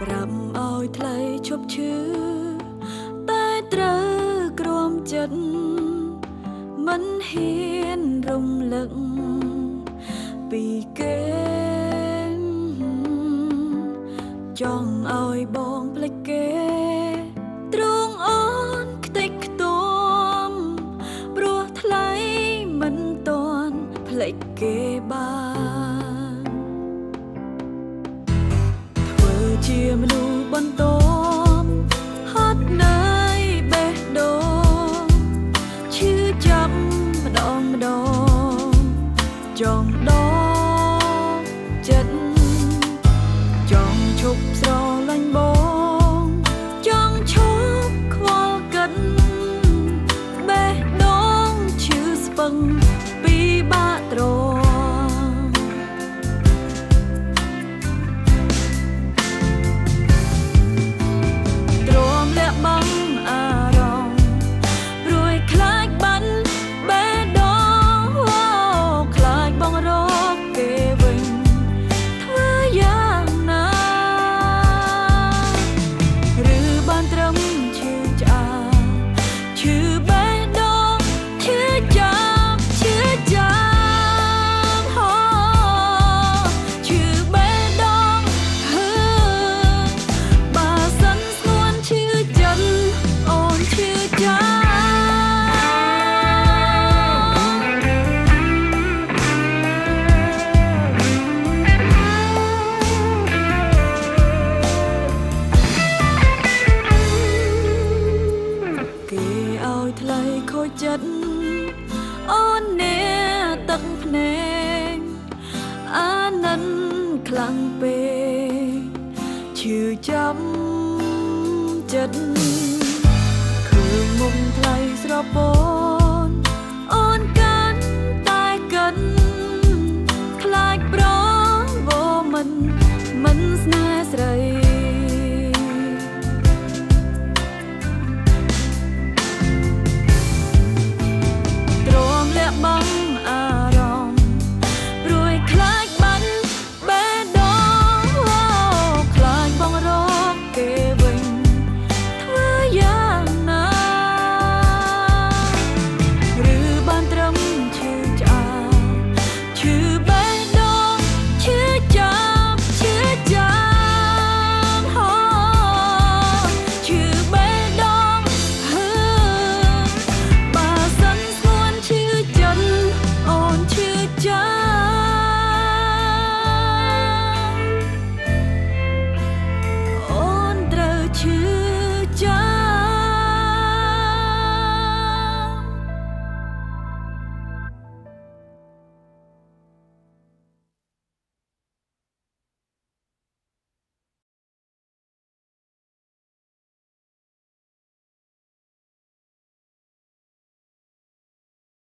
ប្រាប់ឲ្យថ្លៃឈប់ឈឺតែត្រូវក្រំចិត្តមិនហ៊ានរំលឹកពីគេចង់ឲ្យបងភ្លេចគេទ្រង់អូនខ្ទេចខ្ទាំព្រោះថ្លៃមិនទាន់ភ្លេចគេបានធ្វើជាមនុស្សបន្តហត់នឿយបេះដូងឈឺចាប់ម្ដងម្ដងចង់ដកចិត្តចង់ឈប់ស្រឡាញ់បងចង់ឈប់ខ្វល់កិនបេះដូងឈឺស្ពឹងពីបាក់ទ្រាំទ្រាំលាក់បាំងអារម្មណ៍ព្រួយខ្លាចបាត់បេះដូងខ្លាចបងរកគេវិញធ្វើយ៉ាងណាឬបានត្រឹមឈឺឆ្អាឈឺបេះដូងឈឺចាប់ឈឺចាប់ហូឈឺបេះដូងបើសិនស្ងួនឈឺចិត្តអូនឈឺចាប់គេឲ្យថ្លៃខូចចិត្តអូនអ្នកទឹកភ្នែកអាណិនខ្លាំងពេកឈឺចាប់ចិត្ត